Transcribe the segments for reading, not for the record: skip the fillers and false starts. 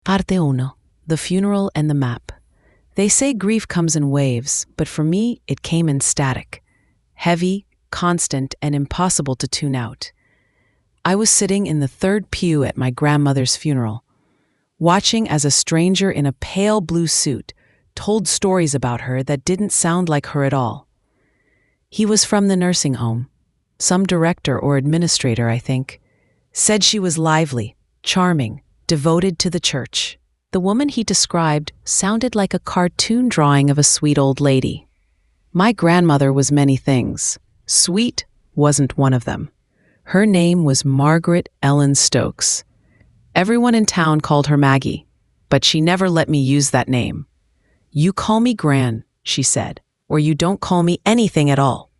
Parte 1. The funeral and the map. They say grief comes in waves, but for me, it came in static. Heavy, constant, and impossible to tune out. I was sitting in the third pew at my grandmother's funeral, watching as a stranger in a pale blue suit told stories about her that didn't sound like her at all. He was from the nursing home. Some director or administrator, I think. Said she was lively, charming, devoted to the church. The woman he described sounded like a cartoon drawing of a sweet old lady. My grandmother was many things. Sweet wasn't one of them. Her name was Margaret Ellen Stokes. Everyone in town called her Maggie, but she never let me use that name. "You call me Gran," she said, "or you don't call me anything at all."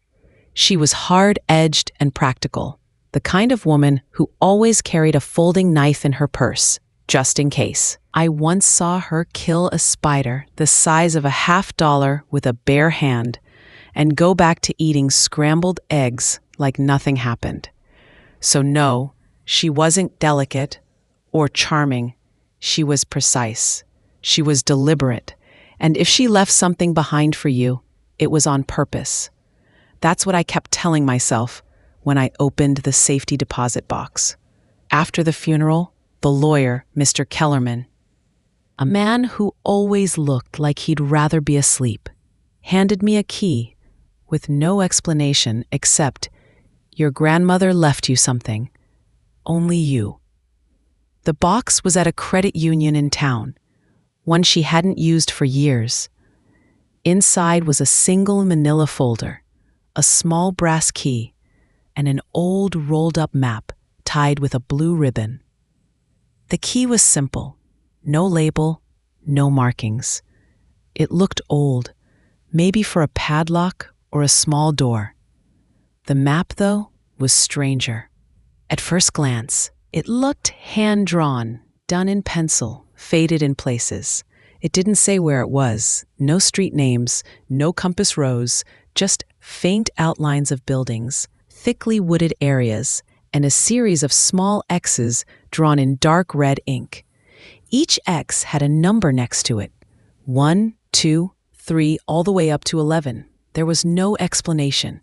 She was hard-edged and practical, the kind of woman who always carried a folding knife in her purse, just in case. I once saw her kill a spider the size of $50 with a bare hand and go back to eating scrambled eggs like nothing happened. So no, she wasn't delicate or charming. She was precise. She was deliberate. And if she left something behind for you, it was on purpose. That's what I kept telling myself when I opened the safety deposit box. After the funeral, the lawyer, Mr. Kellerman, a man who always looked like he'd rather be asleep, handed me a key with no explanation except, "Your grandmother left you something. Only you." The box was at a credit union in town, one she hadn't used for years. Inside was a single manila folder, a small brass key, and an old rolled-up map tied with a blue ribbon. The key was simple, no label, no markings. It looked old, maybe for a padlock or a small door. The map, though, was stranger. At first glance, it looked hand-drawn, done in pencil, faded in places. It didn't say where it was, no street names, no compass rose, just faint outlines of buildings, thickly wooded areas, and a series of small X's drawn in dark red ink. Each X had a number next to it, 1, 2, 3, all the way up to 11. There was no explanation.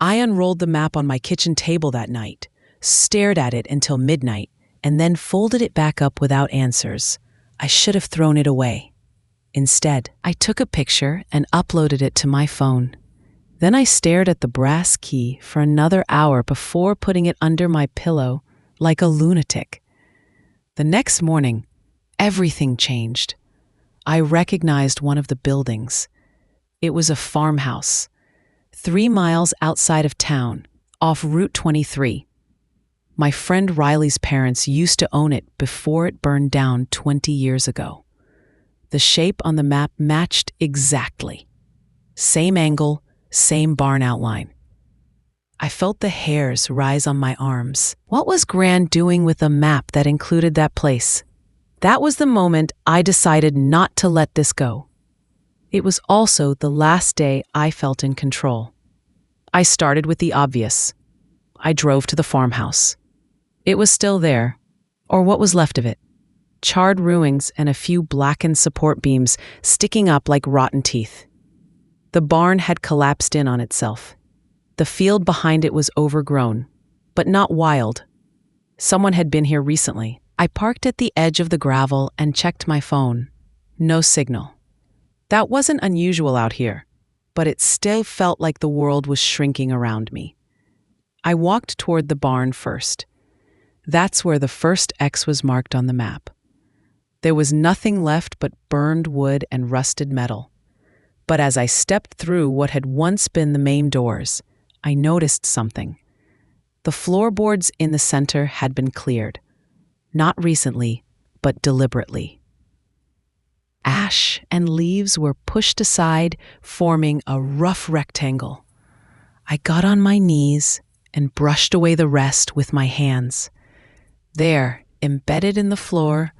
I unrolled the map on my kitchen table that night, stared at it until midnight, and then folded it back up without answers. I should have thrown it away. Instead, I took a picture and uploaded it to my phone. Then I stared at the brass key for another hour before putting it under my pillow like a lunatic. The next morning, everything changed. I recognized one of the buildings. It was a farmhouse, 3 miles outside of town, off Route 23. My friend Riley's parents used to own it before it burned down 20 years ago. The shape on the map matched exactly. Same angle, same barn outline. I felt the hairs rise on my arms. What was Gran doing with a map that included that place? That was the moment I decided not to let this go. It was also the last day I felt in control. I started with the obvious. I drove to the farmhouse. It was still there, or what was left of it. Charred ruins and a few blackened support beams sticking up like rotten teeth. The barn had collapsed in on itself. The field behind it was overgrown, but not wild. Someone had been here recently. I parked at the edge of the gravel and checked my phone. No signal. That wasn't unusual out here, but it still felt like the world was shrinking around me. I walked toward the barn first. That's where the first X was marked on the map. There was nothing left but burned wood and rusted metal. But as I stepped through what had once been the main doors, I noticed something. The floorboards in the center had been cleared. Not recently, but deliberately. Ash and leaves were pushed aside, forming a rough rectangle. I got on my knees and brushed away the rest with my hands. There, embedded in the floor,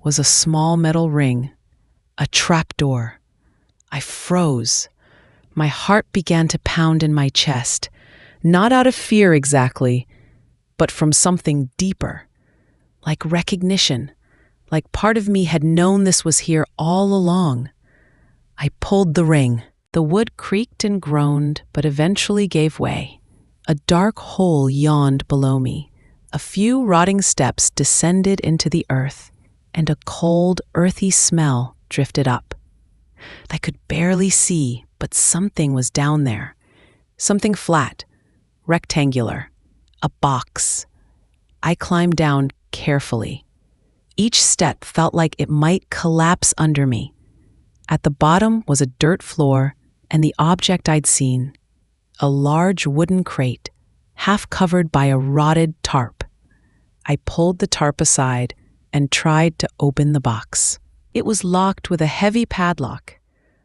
was a small metal ring, a trapdoor. I froze. My heart began to pound in my chest, not out of fear exactly, but from something deeper, like recognition, like part of me had known this was here all along. I pulled the ring. The wood creaked and groaned, but eventually gave way. A dark hole yawned below me. A few rotting steps descended into the earth, and a cold, earthy smell drifted up. I could barely see, but something was down there. Something flat, rectangular, a box. I climbed down carefully. Each step felt like it might collapse under me. At the bottom was a dirt floor and the object I'd seen, a large wooden crate, half covered by a rotted tarp. I pulled the tarp aside and tried to open the box. It was locked with a heavy padlock.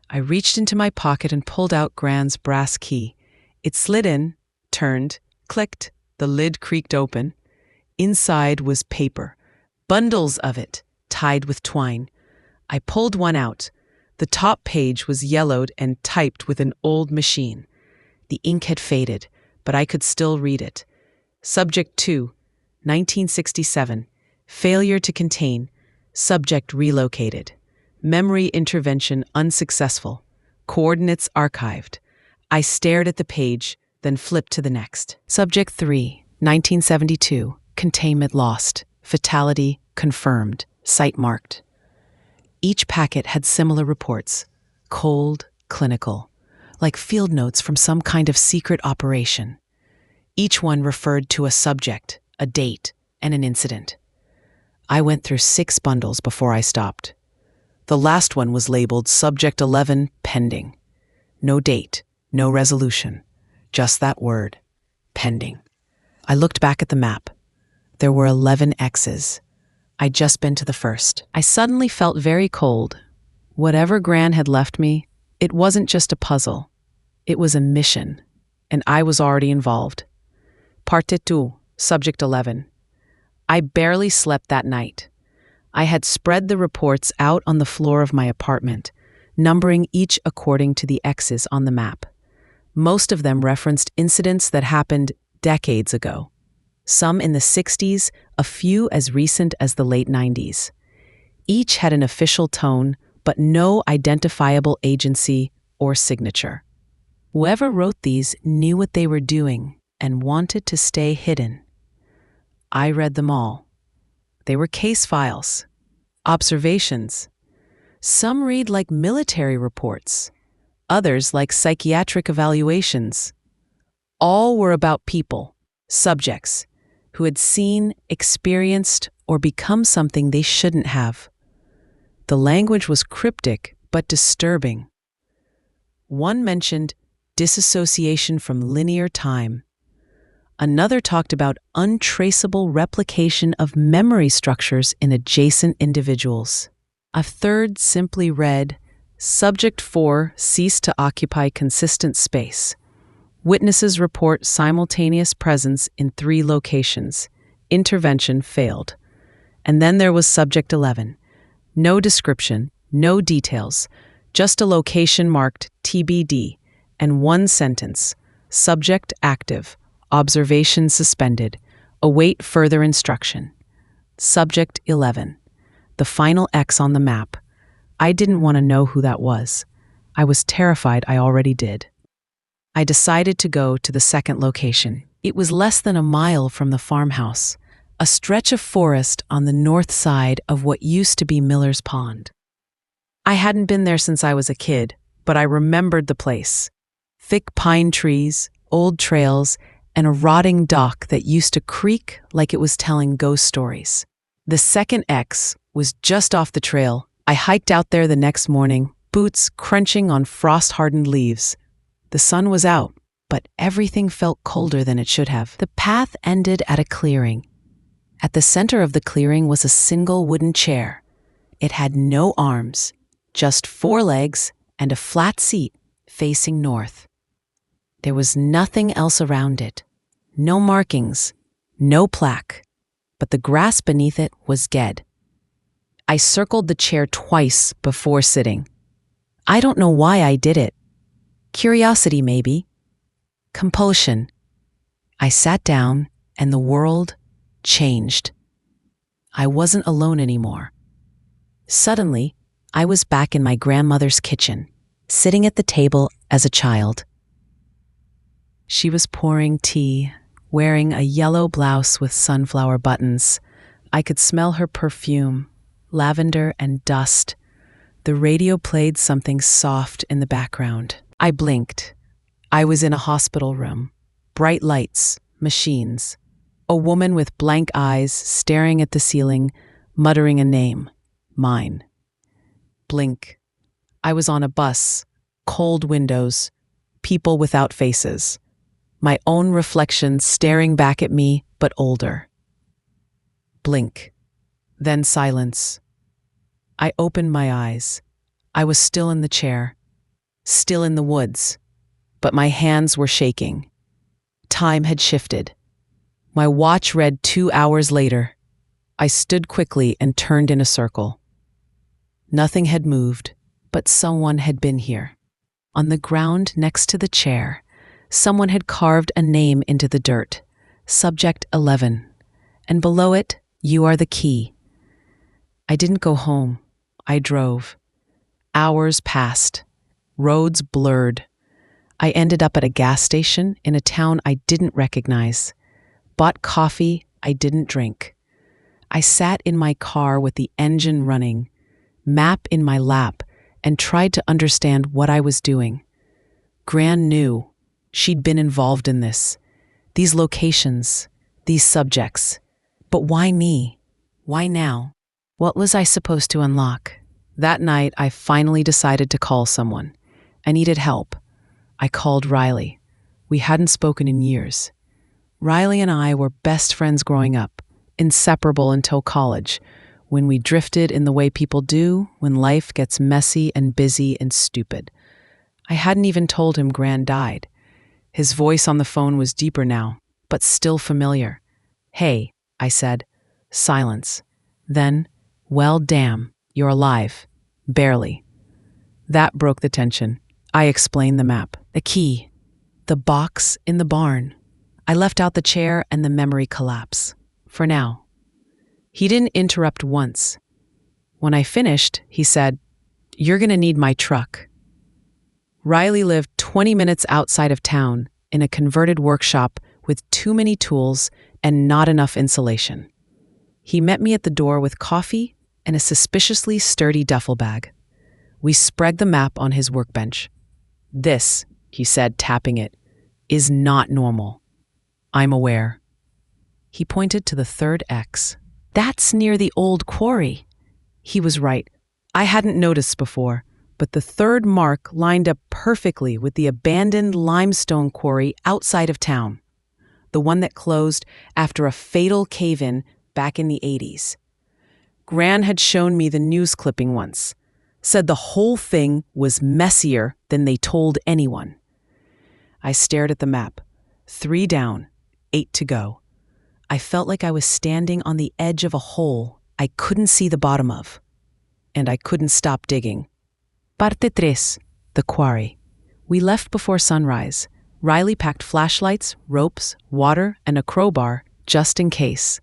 I reached into my pocket and pulled out Gran's brass key. It slid in, turned, clicked, the lid creaked open. Inside was paper, bundles of it, tied with twine. I pulled one out. The top page was yellowed and typed with an old machine. The ink had faded, but I could still read it. Subject 2, 1967. Failure to contain. Subject relocated. Memory intervention unsuccessful. Coordinates archived. I stared at the page, then flipped to the next. Subject 3, 1972. Containment lost. Fatality confirmed. Site marked. Each packet had similar reports. Cold, clinical, like field notes from some kind of secret operation. Each one referred to a subject, a date, and an incident. I went through 6 bundles before I stopped. The last one was labeled Subject 11 Pending. No date, no resolution, just that word, pending. I looked back at the map. There were 11 X's. I'd just been to the first. I suddenly felt very cold. Whatever Gran had left me, it wasn't just a puzzle. It was a mission, and I was already involved. Parte 2, Subject 11. I barely slept that night. I had spread the reports out on the floor of my apartment, numbering each according to the X's on the map. Most of them referenced incidents that happened decades ago. Some in the 60s, a few as recent as the late 90s. Each had an official tone, but no identifiable agency or signature. Whoever wrote these knew what they were doing and wanted to stay hidden. I read them all. They were case files, observations. Some read like military reports, others like psychiatric evaluations. All were about people, subjects, who had seen, experienced, or become something they shouldn't have. The language was cryptic but disturbing. One mentioned disassociation from linear time. Another talked about untraceable replication of memory structures in adjacent individuals. A third simply read, Subject 4 ceased to occupy consistent space. Witnesses report simultaneous presence in 3 locations. Intervention failed. And then there was Subject 11. No description, no details, just a location marked TBD and one sentence, Subject active, observation suspended, await further instruction. Subject 11. The final X on the map. I didn't want to know who that was. I was terrified I already did. I decided to go to the second location. It was less than a mile from the farmhouse, a stretch of forest on the north side of what used to be Miller's Pond. I hadn't been there since I was a kid, but I remembered the place. Thick pine trees, old trails, and a rotting dock that used to creak like it was telling ghost stories. The second X was just off the trail. I hiked out there the next morning, boots crunching on frost-hardened leaves. The sun was out, but everything felt colder than it should have. The path ended at a clearing. At the center of the clearing was a single wooden chair. It had no arms, just 4 legs and a flat seat facing north. There was nothing else around it. No markings, no plaque, but the grass beneath it was dead. I circled the chair twice before sitting. I don't know why I did it. Curiosity, maybe. Compulsion. I sat down, and the world changed. I wasn't alone anymore. Suddenly, I was back in my grandmother's kitchen, sitting at the table as a child. She was pouring tea, wearing a yellow blouse with sunflower buttons. I could smell her perfume, lavender and dust. The radio played something soft in the background. I blinked. I was in a hospital room. Bright lights, machines. A woman with blank eyes staring at the ceiling, muttering a name. Mine. Blink. I was on a bus. Cold windows. People without faces. My own reflection staring back at me, but older. Blink. Then silence. I opened my eyes. I was still in the chair, still in the woods, but my hands were shaking. Time had shifted. My watch read 2 hours later. I stood quickly and turned in a circle. Nothing had moved, but someone had been here. On the ground next to the chair, someone had carved a name into the dirt, Subject 11, and below it, "You are the key." I didn't go home. I drove. Hours passed. Roads blurred. I ended up at a gas station in a town I didn't recognize. Bought coffee I didn't drink. I sat in my car with the engine running, map in my lap, and tried to understand what I was doing. Gran knew. She'd been involved in this. These locations, these subjects. But why me? Why now? What was I supposed to unlock? That night, I finally decided to call someone. I needed help. I called Riley. We hadn't spoken in years. Riley and I were best friends growing up, inseparable until college, when we drifted in the way people do when life gets messy and busy and stupid. I hadn't even told him Gran died. His voice on the phone was deeper now, but still familiar. "Hey," I said. Silence. Then, "Well, damn, you're alive. Barely." That broke the tension. I explained the map, the key, the box in the barn. I left out the chair and the memory collapse. For now. He didn't interrupt once. When I finished, he said, "You're going to need my truck." Riley lived 20 minutes outside of town in a converted workshop with too many tools and not enough insulation. He met me at the door with coffee and a suspiciously sturdy duffel bag. We spread the map on his workbench. "This," he said, tapping it, "is not normal. I'm aware." He pointed to the third X. "That's near the old quarry." He was right. I hadn't noticed before, but the third mark lined up perfectly with the abandoned limestone quarry outside of town, the one that closed after a fatal cave-in back in the 80s. Gran had shown me the news clipping once, said the whole thing was messier than they told anyone. I stared at the map. 3 down, 8 to go. I felt like I was standing on the edge of a hole I couldn't see the bottom of, and I couldn't stop digging. Parte 3, the quarry. We left before sunrise. Riley packed flashlights, ropes, water, and a crowbar just in case.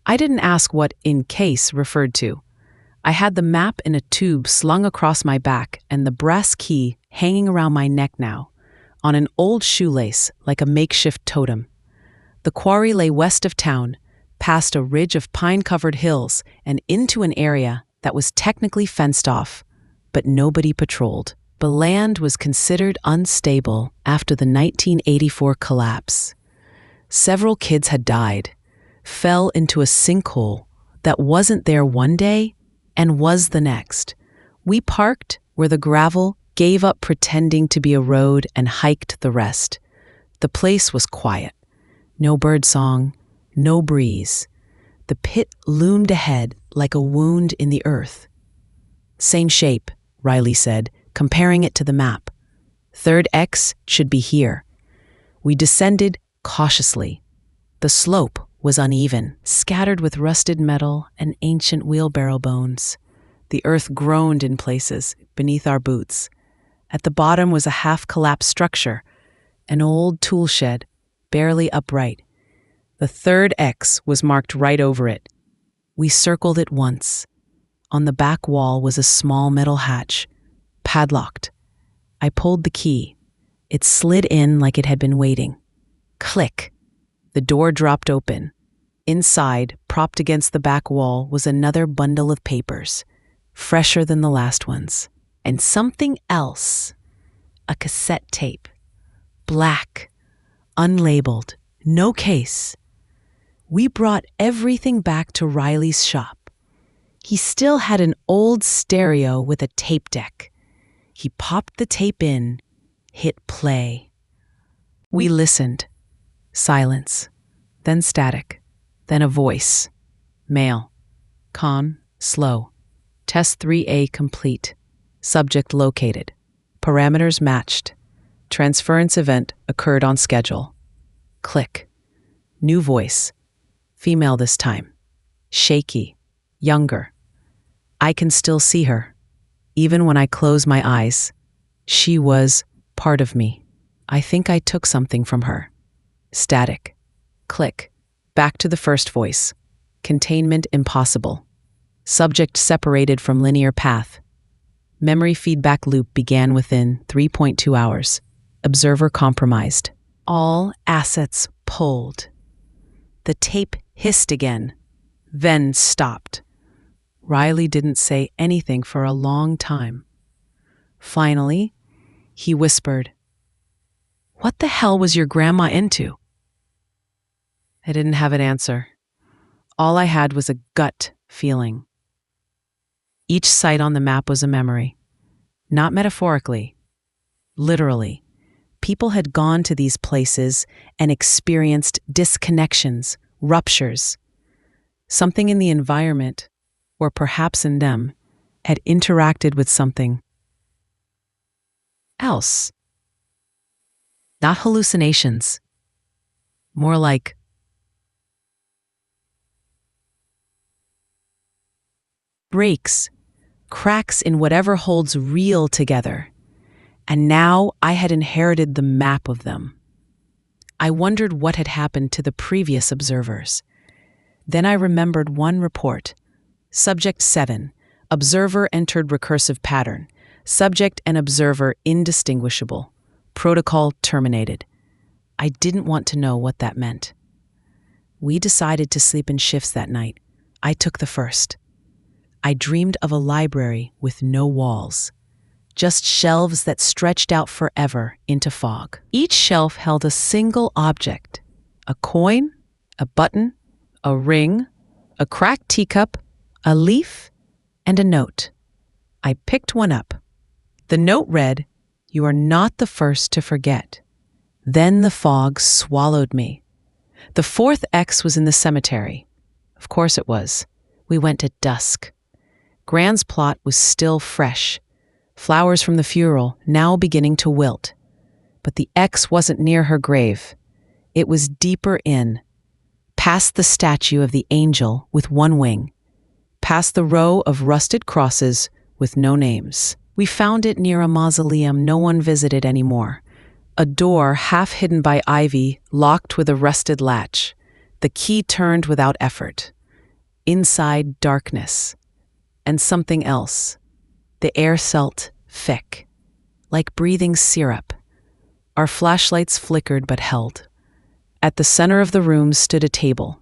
I didn't ask what "in case" referred to. I had the map in a tube slung across my back and the brass key hanging around my neck now, on an old shoelace like a makeshift totem. The quarry lay west of town, past a ridge of pine-covered hills and into an area that was technically fenced off, but nobody patrolled. The land was considered unstable after the 1984 collapse. Several kids had died, fell into a sinkhole that wasn't there one day and was the next. We parked where the gravel gave up pretending to be a road and hiked the rest. The place was quiet. No birdsong, no breeze. The pit loomed ahead like a wound in the earth. "Same shape," Riley said, comparing it to the map. "Third X should be here." We descended cautiously. The slope was uneven, scattered with rusted metal and ancient wheelbarrow bones. The earth groaned in places beneath our boots. At the bottom was a half-collapsed structure, an old tool shed, barely upright. The third X was marked right over it. We circled it once. On the back wall was a small metal hatch, padlocked. I pulled the key. It slid in like it had been waiting. Click. The door dropped open. Inside, propped against the back wall, was another bundle of papers, fresher than the last ones. And something else. A cassette tape. Black. Unlabeled. No case. We brought everything back to Riley's shop. He still had an old stereo with a tape deck. He popped the tape in, hit play. We listened. Silence. Then static. Then a voice. Male. Con. Slow. Test 3A complete. Subject located. Parameters matched. Transference event occurred on schedule. Click. New voice. Female this time. Shaky. Younger. I can still see her. Even when I close my eyes. She was part of me. I think I took something from her. Static. Click. Back to the first voice. Containment impossible. Subject separated from linear path. Memory feedback loop began within 3.2 hours. Observer compromised. All assets pulled. The tape hissed again, then stopped. Riley didn't say anything for a long time. Finally, he whispered, "What the hell was your grandma into?" I didn't have an answer. All I had was a gut feeling. Each site on the map was a memory. Not metaphorically, literally. People had gone to these places and experienced disconnections, ruptures. Something in the environment, or perhaps in them, had interacted with something else. Not hallucinations. More like breaks, cracks in whatever holds real together. And now I had inherited the map of them. I wondered what had happened to the previous observers. Then I remembered one report. Subject 7. Observer entered recursive pattern. Subject and observer indistinguishable. Protocol terminated. I didn't want to know what that meant. We decided to sleep in shifts that night. I took the first. I dreamed of a library with no walls. Just shelves that stretched out forever into fog. Each shelf held a single object. A coin, a button, a ring, a cracked teacup, a leaf, and a note. I picked one up. The note read, "You are not the first to forget." Then the fog swallowed me. The fourth X was in the cemetery. Of course it was. We went at dusk. Gran's plot was still fresh. Flowers from the funeral now beginning to wilt. But the X wasn't near her grave. It was deeper in, past the statue of the angel with one wing, past the row of rusted crosses with no names. We found it near a mausoleum no one visited anymore. A door half hidden by ivy, locked with a rusted latch. The key turned without effort. Inside, darkness. And something else. The air felt thick, like breathing syrup. Our flashlights flickered but held. At the center of the room stood a table.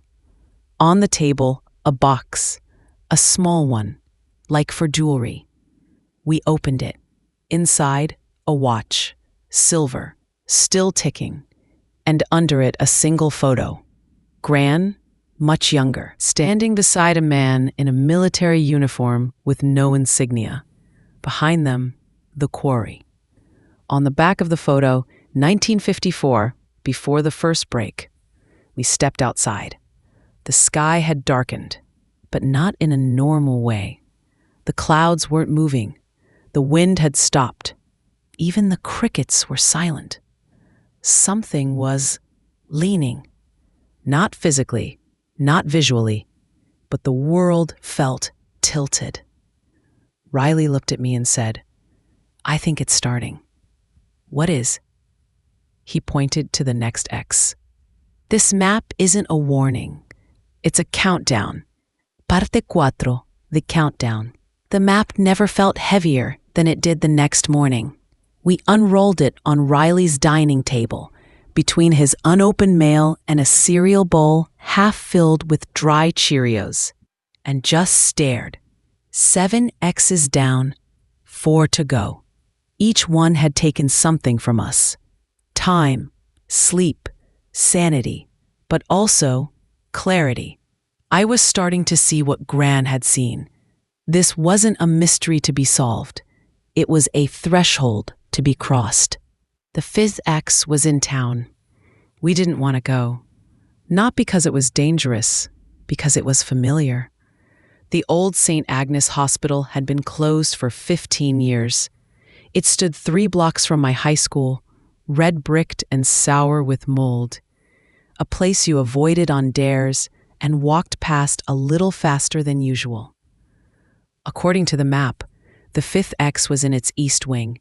On the table, a box, a small one, like for jewelry. We opened it. Inside, a watch, silver, still ticking, and under it a single photo. Gran, much younger, standing beside a man in a military uniform with no insignia. Behind them, the quarry. On the back of the photo, 1954, before the first break. We stepped outside. The sky had darkened, but not in a normal way. The clouds weren't moving. The wind had stopped. Even the crickets were silent. Something was leaning. Not physically, not visually, but the world felt tilted. Riley looked at me and said, "I think it's starting." "What is?" He pointed to the next X. "This map isn't a warning. It's a countdown. Parte 4, the countdown. The map never felt heavier than it did the next morning. We unrolled it on Riley's dining table, between his unopened mail and a cereal bowl half filled with dry Cheerios, and just stared. 7 X's down, 4 to go. Each one had taken something from us. Time, sleep, sanity, but also clarity. I was starting to see what Gran had seen. This wasn't a mystery to be solved. It was a threshold to be crossed. The 5th X was in town. We didn't want to go. Not because it was dangerous, because it was familiar. The old St. Agnes Hospital had been closed for 15 years. It stood 3 blocks from my high school, red-bricked and sour with mold. A place you avoided on dares and walked past a little faster than usual. According to the map, the 5th X was in its east wing.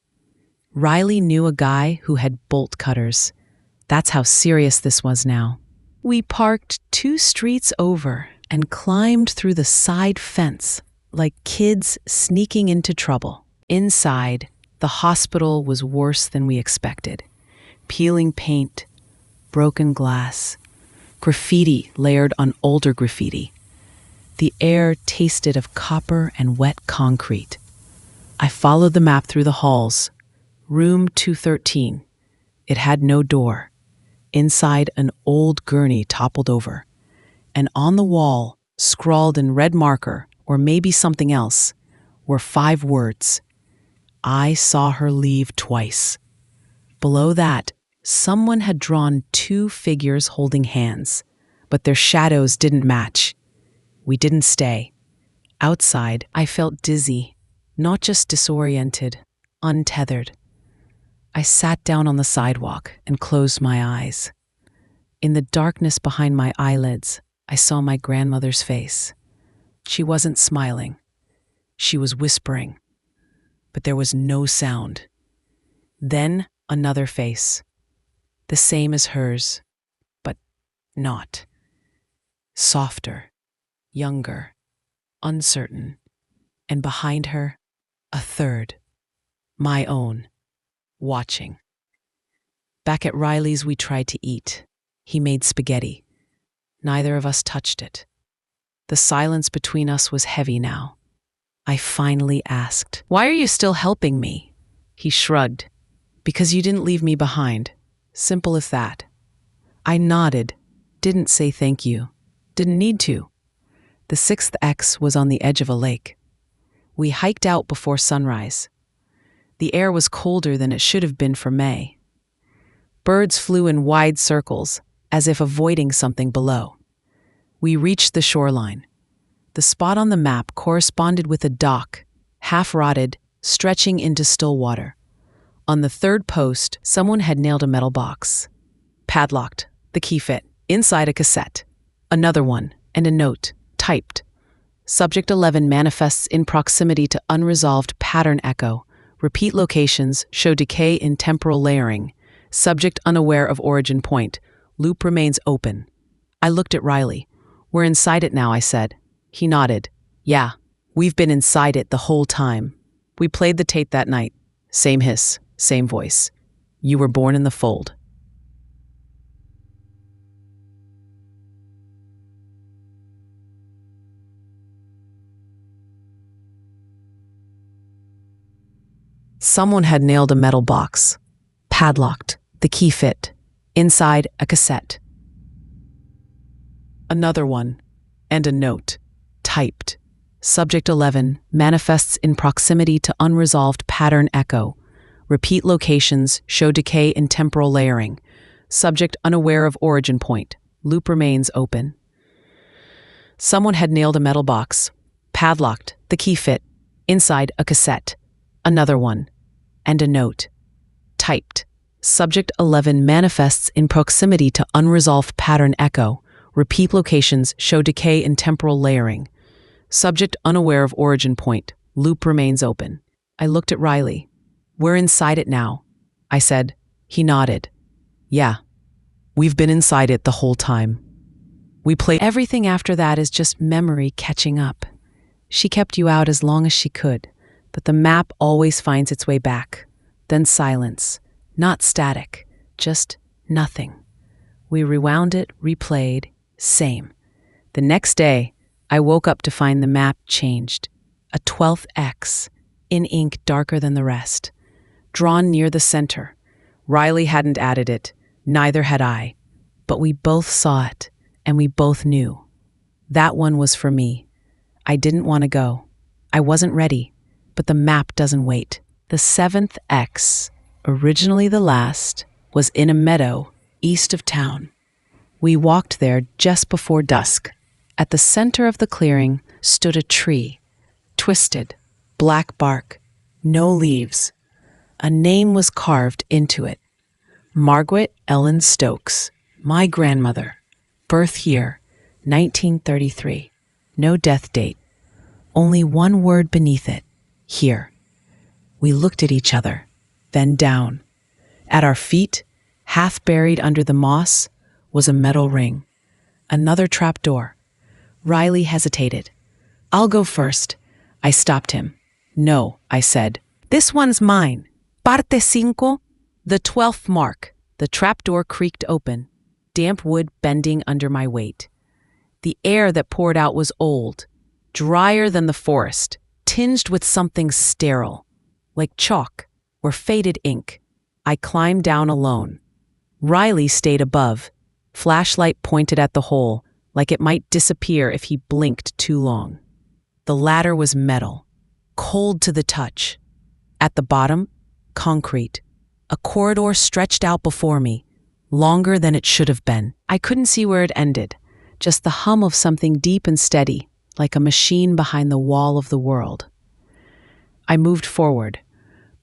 Riley knew a guy who had bolt cutters. That's how serious this was now. We parked 2 streets over and climbed through the side fence like kids sneaking into trouble. Inside, the hospital was worse than we expected. Peeling paint, broken glass, graffiti layered on older graffiti. The air tasted of copper and wet concrete. I followed the map through the halls. Room 213. It had no door. Inside, an old gurney toppled over. And on the wall, scrawled in red marker, or maybe something else, were 5 words. I saw her leave twice. Below that, someone had drawn 2 figures holding hands, but their shadows didn't match. We didn't stay. Outside, I felt dizzy, not just disoriented, untethered. I sat down on the sidewalk and closed my eyes. In the darkness behind my eyelids, I saw my grandmother's face. She wasn't smiling. She was whispering, but there was no sound. Then another face, the same as hers, but not. Softer, younger, uncertain, and behind her, a third, my own, watching. Back at Riley's, we tried to eat. He made spaghetti. Neither of us touched it. The silence between us was heavy now. I finally asked, "Why are you still helping me?" He shrugged. "Because you didn't leave me behind. Simple as that." I nodded, didn't say thank you, didn't need to. The 6th X was on the edge of a lake. We hiked out before sunrise. The air was colder than it should have been for May. Birds flew in wide circles, as if avoiding something below. We reached the shoreline. The spot on the map corresponded with a dock, half-rotted, stretching into still water. On the 3rd post, someone had nailed a metal box. Padlocked, the key fit, inside a cassette. Another one, and a note, typed. Subject 11 manifests in proximity to unresolved pattern echo. Repeat locations show decay in temporal layering. Subject unaware of origin point. Loop remains open. I looked at Riley. "We're inside it now," I said. He nodded. "Yeah, we've been inside it the whole time. We played the tape that night. Same hiss, same voice. You were born in the fold." Someone had nailed a metal box, padlocked, the key fit, inside a cassette. Another one, and a note, typed. Subject 11 manifests in proximity to unresolved pattern echo. Repeat locations show decay in temporal layering. Subject unaware of origin point. Loop remains open. Someone had nailed a metal box, padlocked, the key fit, inside a cassette. Another one, and a note, typed. Subject 11 manifests in proximity to unresolved pattern echo. Repeat locations show decay in temporal layering. Subject unaware of origin point. Loop remains open. I looked at Riley. "We're inside it now," I said. He nodded. "Yeah, we've been inside it the whole time. We played." Everything after that is just memory catching up. She kept you out as long as she could, but the map always finds its way back. Then silence. Not static, just nothing. We rewound it, replayed, same. The next day, I woke up to find the map changed. A 12th X, in ink darker than the rest. Drawn near the center. Riley hadn't added it, neither had I. But we both saw it, and we both knew. That one was for me. I didn't want to go. I wasn't ready, but the map doesn't wait. The 7th X, originally the last, was in a meadow east of town. We walked there just before dusk. At the center of the clearing stood a tree, twisted, black bark, no leaves. A name was carved into it. Margaret Ellen Stokes, my grandmother. Birth year, 1933. No death date. Only one word beneath it. Here. We looked at each other, then down. At our feet, half buried under the moss, was a metal ring. Another trap door. Riley hesitated. I'll go first. I stopped him. No, I said. This one's mine. Parte cinco. The 12th mark. The trapdoor creaked open, damp wood bending under my weight. The air that poured out was old, drier than the forest, tinged with something sterile, like chalk or faded ink. I climbed down alone. Riley stayed above, flashlight pointed at the hole, like it might disappear if he blinked too long. The ladder was metal, cold to the touch. At the bottom, concrete. A corridor stretched out before me, longer than it should have been. I couldn't see where it ended, just the hum of something deep and steady, like a machine behind the wall of the world. I moved forward.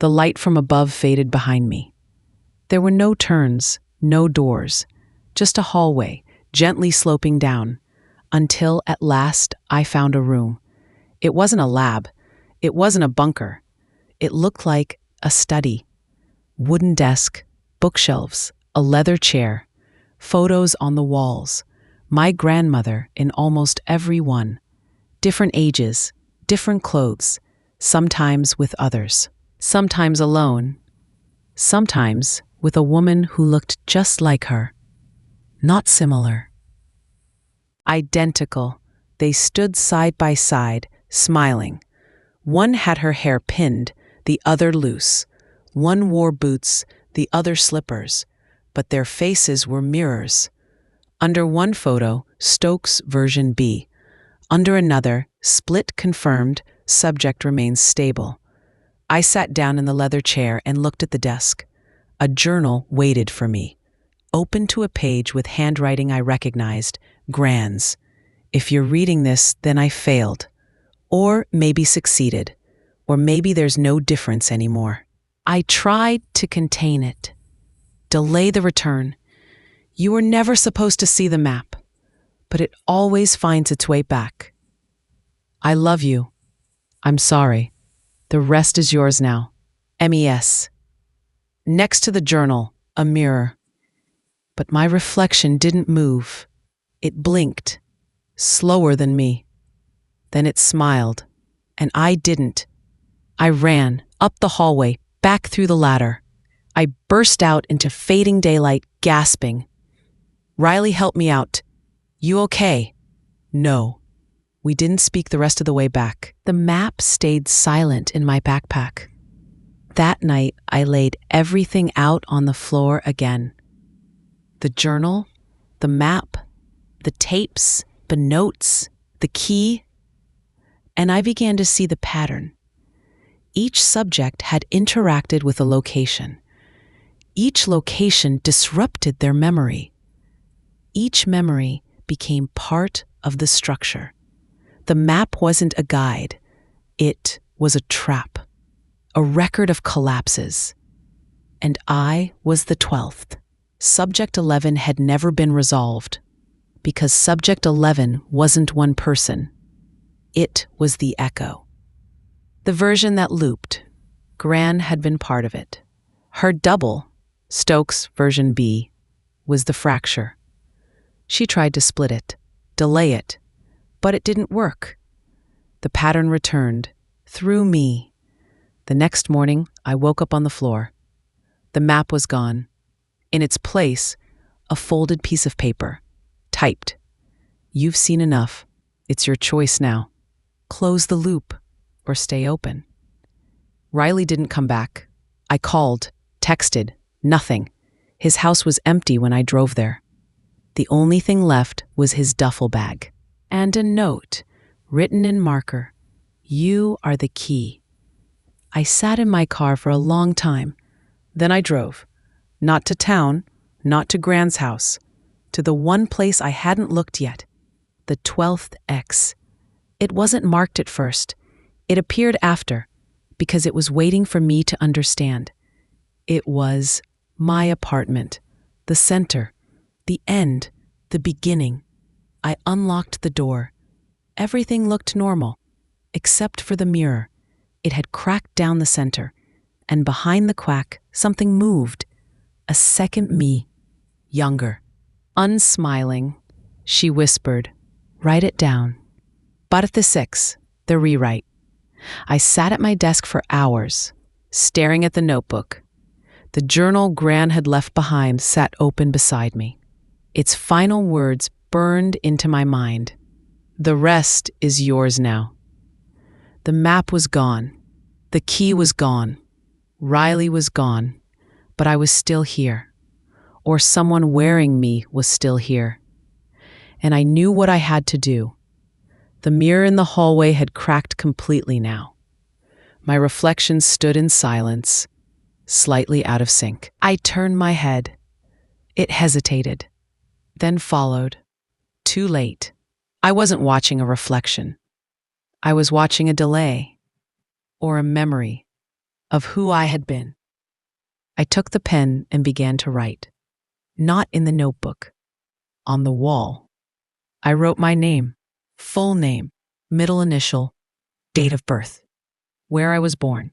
The light from above faded behind me. There were no turns, no doors, just a hallway, gently sloping down, until at last I found a room. It wasn't a lab. It wasn't a bunker. It looked like a study. Wooden desk, bookshelves, a leather chair, photos on the walls, my grandmother in almost every one, different ages, different clothes, sometimes with others, sometimes alone, sometimes with a woman who looked just like her, not similar. Identical, they stood side by side, smiling. One had her hair pinned, the other loose. One wore boots, the other slippers, but their faces were mirrors. Under one photo, Stokes version B. Under another, split confirmed, subject remains stable. I sat down in the leather chair and looked at the desk. A journal waited for me, open to a page with handwriting I recognized, Gran's. If you're reading this, then I failed. Or maybe succeeded. Or maybe there's no difference anymore. I tried to contain it. Delay the return. You were never supposed to see the map, but it always finds its way back. I love you. I'm sorry. The rest is yours now. MES. Next to the journal, a mirror. But my reflection didn't move. It blinked, slower than me. Then it smiled, and I didn't. I ran up the hallway, back through the ladder. I burst out into fading daylight, gasping. Riley helped me out. You okay? No. We didn't speak the rest of the way back. The map stayed silent in my backpack. That night, I laid everything out on the floor again. The journal, the map, the tapes, the notes, the key. And I began to see the pattern. Each subject had interacted with a location. Each location disrupted their memory. Each memory became part of the structure. The map wasn't a guide. It was a trap, a record of collapses. And I was the 12th. Subject 11 had never been resolved, because Subject 11 wasn't one person. It was the echo. The version that looped. Gran had been part of it. Her double, Stokes version B, was the fracture. She tried to split it, delay it, but it didn't work. The pattern returned, through me. The next morning, I woke up on the floor. The map was gone. In its place, a folded piece of paper, typed. You've seen enough. It's your choice now. Close the loop or stay open. Riley didn't come back. I called, texted, nothing. His house was empty when I drove there. The only thing left was his duffel bag and a note written in marker. You are the key. I sat in my car for a long time. Then I drove. Not to town, not to Gran's house, to the one place I hadn't looked yet, the 12th X. It wasn't marked at first. It appeared after, because it was waiting for me to understand. It was my apartment, the center, the end, the beginning. I unlocked the door. Everything looked normal, except for the mirror. It had cracked down the center, and behind the crack, something moved. A second me, younger. Unsmiling, she whispered, write it down. But at the 6, the rewrite. I sat at my desk for hours, staring at the notebook. The journal Gran had left behind sat open beside me. Its final words burned into my mind. The rest is yours now. The map was gone. The key was gone. Riley was gone. But I was still here. Or someone wearing me was still here. And I knew what I had to do. The mirror in the hallway had cracked completely now. My reflection stood in silence, slightly out of sync. I turned my head. It hesitated, then followed. Too late. I wasn't watching a reflection. I was watching a delay, or a memory, of who I had been. I took the pen and began to write. Not in the notebook. On the wall. I wrote my name, full name, middle initial, date of birth, where I was born,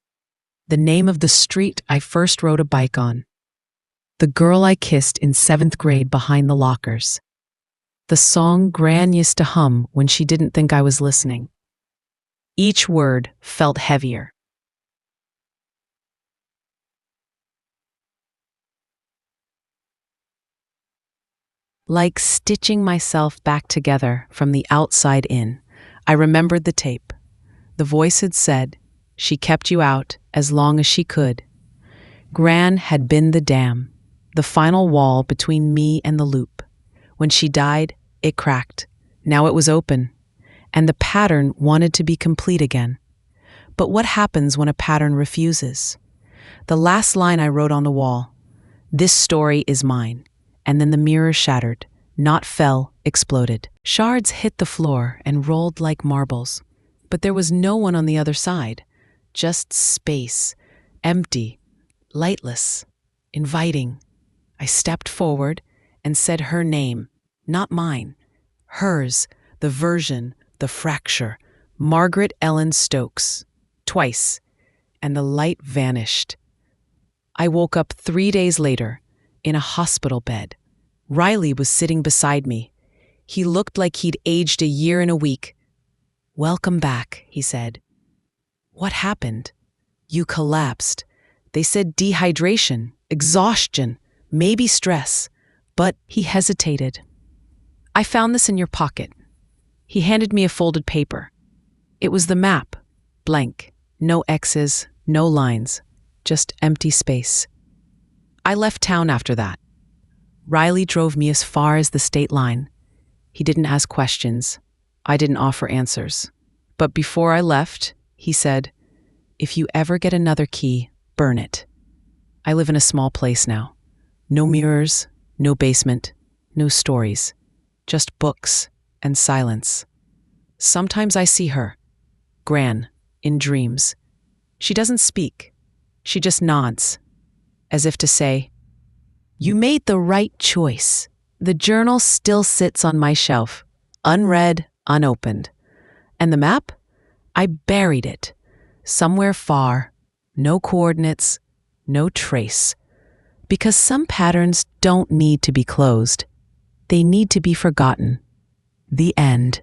the name of the street I first rode a bike on, the girl I kissed in 7th grade behind the lockers, the song Gran used to hum when she didn't think I was listening. Each word felt heavier. Like stitching myself back together from the outside in, I remembered the tape. The voice had said, she kept you out as long as she could. Gran had been the dam, the final wall between me and the loop. When she died, it cracked. Now it was open, and the pattern wanted to be complete again. But what happens when a pattern refuses? The last line I wrote on the wall, this story is mine. And then the mirror shattered, not fell, exploded. Shards hit the floor and rolled like marbles. But there was no one on the other side. Just space, empty, lightless, inviting. I stepped forward and said her name, not mine. Hers, the version, the fracture. Margaret Ellen Stokes. Twice. And the light vanished. I woke up 3 days later, in a hospital bed. Riley was sitting beside me. He looked like he'd aged a year and a week. Welcome back, he said. What happened? You collapsed. They said dehydration, exhaustion, maybe stress. But he hesitated. I found this in your pocket. He handed me a folded paper. It was the map, blank, no X's, no lines, just empty space. I left town after that. Riley drove me as far as the state line. He didn't ask questions. I didn't offer answers. But before I left, he said, if you ever get another key, burn it. I live in a small place now. No mirrors, no basement, no stories. Just books and silence. Sometimes I see her, Gran, in dreams. She doesn't speak. She just nods, as if to say, you made the right choice. The journal still sits on my shelf, unread, unopened. And the map? I buried it, somewhere far, no coordinates, no trace. Because some patterns don't need to be closed. They need to be forgotten. The end.